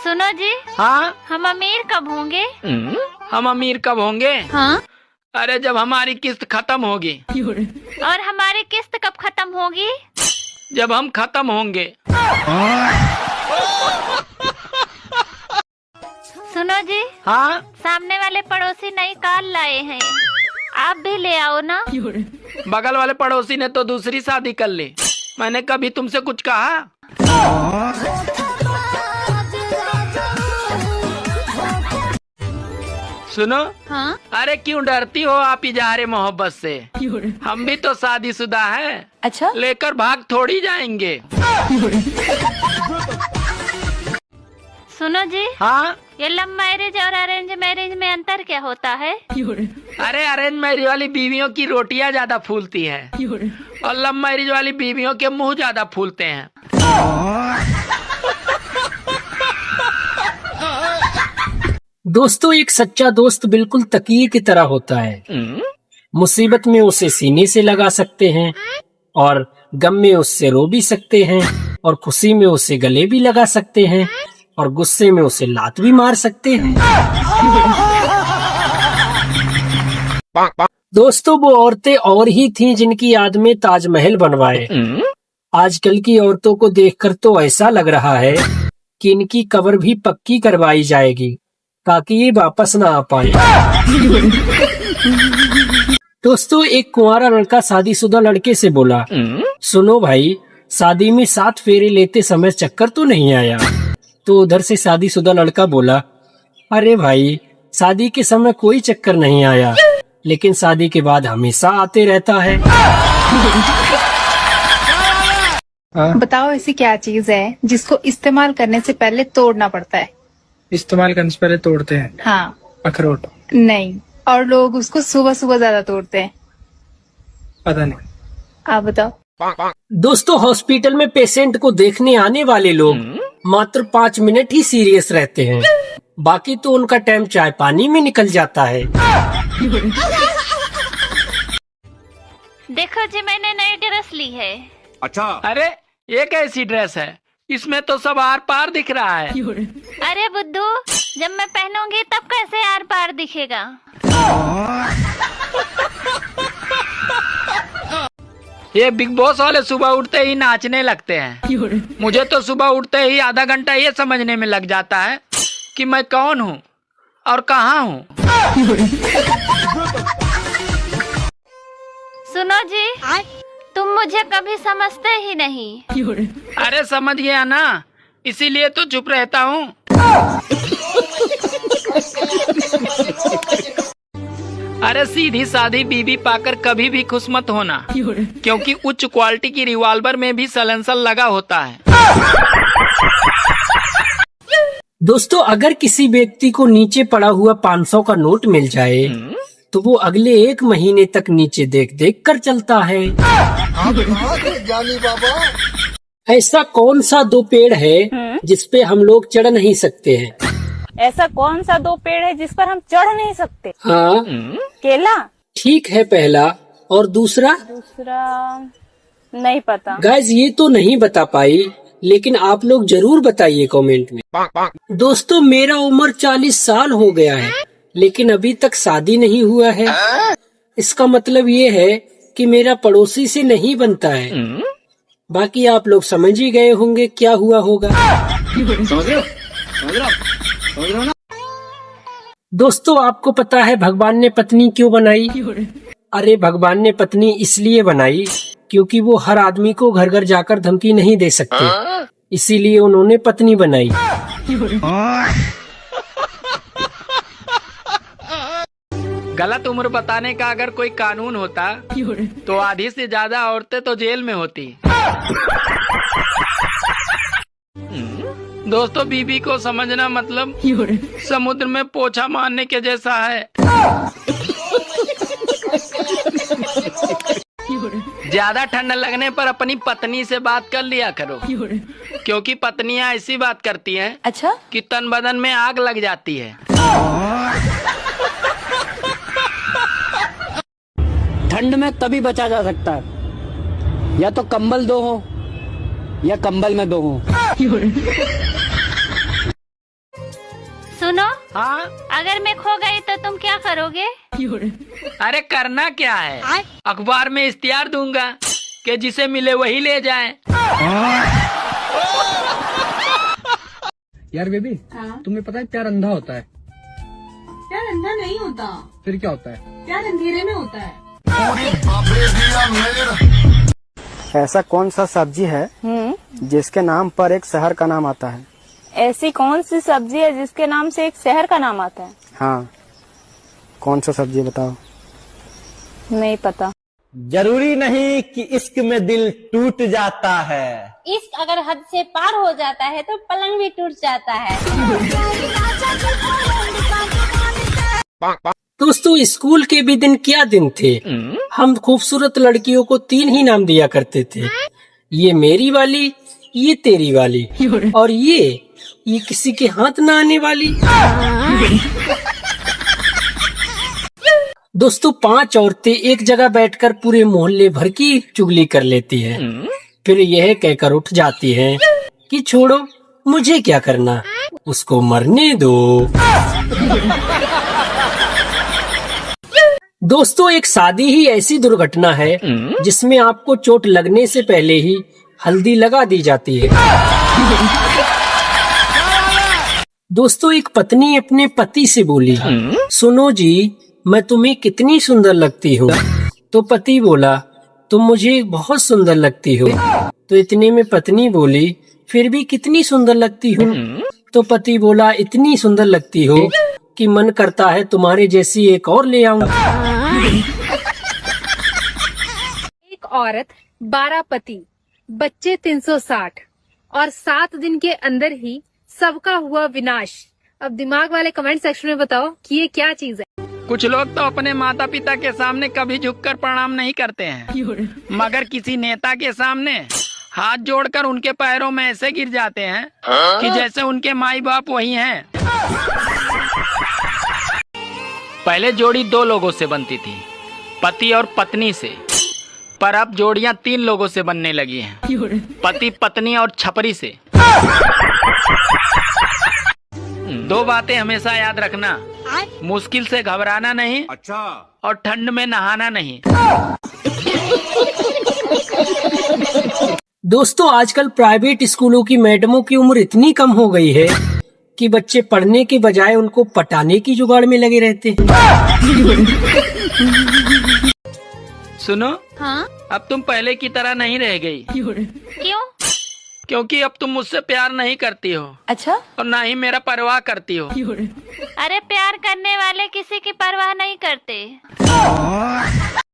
सुनो जी। हाँ। हम अमीर कब होंगे? हम अमीर कब होंगे? हाँ। अरे जब हमारी किस्त खत्म होगी। और हमारी किस्त कब खत्म होगी? जब हम खत्म होंगे। सुनो जी। हाँ। सामने वाले पड़ोसी नई कार लाए हैं, आप भी ले आओ ना। बगल वाले पड़ोसी ने तो दूसरी शादी कर ली, मैंने कभी तुमसे कुछ कहा? सुनो। हाँ? अरे क्यों डरती हो आप इजहार मोहब्बत से? हम भी तो शादीशुदा हैं। अच्छा? लेकर भाग थोड़ी जाएंगे। सुनो जी। हाँ? ये लव मैरिज और अरेंज मैरिज में अंतर क्या होता है? अरे अरेंज मैरिज वाली बीवियों की रोटियां ज्यादा फूलती है और लव मैरिज वाली बीवियों के मुंह ज्यादा फूलते हैं। दोस्तों, एक सच्चा दोस्त बिल्कुल तकिए की तरह होता है। मुसीबत में उसे सीने से लगा सकते हैं और गम में उससे रो भी सकते हैं और खुशी में उसे गले भी लगा सकते हैं और गुस्से में उसे लात भी मार सकते हैं। दोस्तों, वो औरतें और ही थीं जिनकी याद में ताजमहल बनवाए। आजकल की औरतों को देखकर तो ऐसा लग रहा है कि इनकी कब्र भी पक्की करवाई जाएगी ताकि ये वापस ना आ पाए। दोस्तों, एक कुंवारा लड़का शादीशुदा लड़के से बोला, सुनो भाई, शादी में 7 फेरे लेते समय चक्कर तो नहीं आया? तो उधर से शादीशुदा लड़का बोला, अरे भाई, शादी के समय कोई चक्कर नहीं आया, लेकिन शादी के बाद हमेशा आते रहता है। बताओ ऐसी क्या चीज है जिसको इस्तेमाल करने से पहले तोड़ना पड़ता है? इस्तेमाल करने से पहले तोड़ते हैं? हाँ। अखरोट। नहीं, और लोग उसको सुबह सुबह ज्यादा तोड़ते हैं। पता नहीं। आप बताओ। दोस्तों, हॉस्पिटल में पेशेंट को देखने आने वाले लोग मात्र 5 मिनट ही सीरियस रहते हैं, बाकी तो उनका टाइम चाय पानी में निकल जाता है। देखो जी, मैंने नई ड्रेस ली है। अच्छा। अरे ये कैसी ड्रेस है? इसमें तो सब आर पार दिख रहा है। अरे बुद्धू, जब मैं पहनूंगी तब कैसे आर पार दिखेगा? ये बिग बॉस वाले सुबह उठते ही नाचने लगते हैं। मुझे तो सुबह उठते ही आधा घंटा ये समझने में लग जाता है कि मैं कौन हूँ और कहाँ हूँ। सुनो जी, तुम मुझे कभी समझते ही नहीं। अरे समझ गया ना, इसीलिए तो चुप रहता हूँ। अरे सीधी सादी बीवी पाकर कभी भी खुश मत होना, क्योंकि उच्च क्वालिटी की रिवॉल्वर में भी सलेंसर लगा होता है। दोस्तों, अगर किसी व्यक्ति को नीचे पड़ा हुआ 500 का नोट मिल जाए तो वो अगले 1 महीने तक नीचे देख देख कर चलता है। ऐसा कौन सा 2 पेड़ है जिसपे हम लोग चढ़ नहीं सकते हैं? ऐसा कौन सा 2 पेड़ है जिस पर हम चढ़ नहीं सकते? हाँ। केला। ठीक है पहला, और दूसरा? दूसरा नहीं पता। गाइस, ये तो नहीं बता पाई, लेकिन आप लोग जरूर बताइए कमेंट में। दोस्तों, मेरा उम्र 40 साल हो गया है, लेकिन अभी तक शादी नहीं हुआ है। इसका मतलब ये है कि मेरा पड़ोसी से नहीं बनता है। बाकी आप लोग समझ ही गए होंगे क्या हुआ होगा। समझ रहे हो ना? दोस्तों, आपको पता है भगवान ने पत्नी क्यों बनाई? अरे भगवान ने पत्नी इसलिए बनाई क्योंकि वो हर आदमी को घर घर जाकर धमकी नहीं दे सकते, इसीलिए उन्होंने पत्नी बनाई। गलत उम्र बताने का अगर कोई कानून होता तो आधी से ज्यादा औरतें तो जेल में होती। दोस्तों, बीबी को समझना मतलब समुद्र में पोछा मारने के जैसा है। ज्यादा ठंड लगने पर अपनी पत्नी से बात कर लिया करो, क्योंकि पत्नियां ऐसी बात करती हैं अच्छा कि तन बदन में आग लग जाती है। ठंड में तभी बचा जा सकता है या तो कंबल 2 हो या कंबल में 2 हो। हाँ, अगर मैं खो गई तो तुम क्या करोगे? अरे करना क्या है, अखबार में इश्तिहार दूंगा कि जिसे मिले वही ले जाए। यार बेबी, तुम्हें पता है प्यार अंधा होता है? प्यार अंधा नहीं होता, फिर क्या होता है? प्यार अंधेरे में होता है। ऐसा कौन सा सब्जी है जिसके नाम पर एक शहर का नाम आता है? ऐसी कौन सी सब्जी है जिसके नाम से एक शहर का नाम आता है? हाँ, कौन सा सब्जी बताओ? नहीं पता। जरूरी नहीं कि इश्क में दिल टूट जाता है। इश्क अगर हद से पार हो जाता है तो पलंग भी टूट जाता है। दोस्तों, स्कूल के भी दिन क्या दिन थे। हम खूबसूरत लड़कियों को 3 ही नाम दिया करते थे, ये मेरी वाली, ये तेरी वाली, और ये किसी के हाथ ना आने वाली। दोस्तों, 5 औरतें एक जगह बैठकर पूरे मोहल्ले भर की चुगली कर लेती हैं। फिर यह कहकर उठ जाती हैं कि छोड़ो, मुझे क्या करना, उसको मरने दो। दोस्तों, एक शादी ही ऐसी दुर्घटना है जिसमें आपको चोट लगने से पहले ही हल्दी लगा दी जाती है। दोस्तों, एक पत्नी अपने पति से बोली, सुनो जी, मैं तुम्हें कितनी सुंदर लगती हूँ। तो पति बोला, तुम मुझे बहुत सुंदर लगती हो। तो इतने में पत्नी बोली, फिर भी कितनी सुंदर लगती हूँ। तो पति बोला, इतनी सुंदर लगती हो कि मन करता है तुम्हारे जैसी एक और ले आऊं। एक औरत, 12 पति, बच्चे 360 और 7 दिन के अंदर ही सबका हुआ विनाश। अब दिमाग वाले कमेंट सेक्शन में बताओ कि ये क्या चीज है। कुछ लोग तो अपने माता पिता के सामने कभी झुककर प्रणाम नहीं करते हैं, मगर किसी नेता के सामने हाथ जोड़कर उनके पैरों में ऐसे गिर जाते हैं कि जैसे उनके माई बाप वही हैं। पहले जोड़ी 2 लोगों से बनती थी, पति और पत्नी से, पर अब जोड़ियां 3 लोगों से बनने लगी हैं, पति पत्नी और छपरी से। 2 बातें हमेशा याद रखना, मुश्किल से घबराना नहीं, अच्छा, और ठंड में नहाना नहीं। दोस्तों, आजकल प्राइवेट स्कूलों की मैडमों की उम्र इतनी कम हो गई है कि बच्चे पढ़ने के बजाय उनको पटाने की जुगाड़ में लगे रहते हैं। सुनो, हाँ? अब तुम पहले की तरह नहीं रह गई। क्यों? क्योंकि अब तुम मुझसे प्यार नहीं करती हो। अच्छा? और ना ही मेरा परवाह करती हो। अरे प्यार करने वाले किसी की परवाह नहीं करते।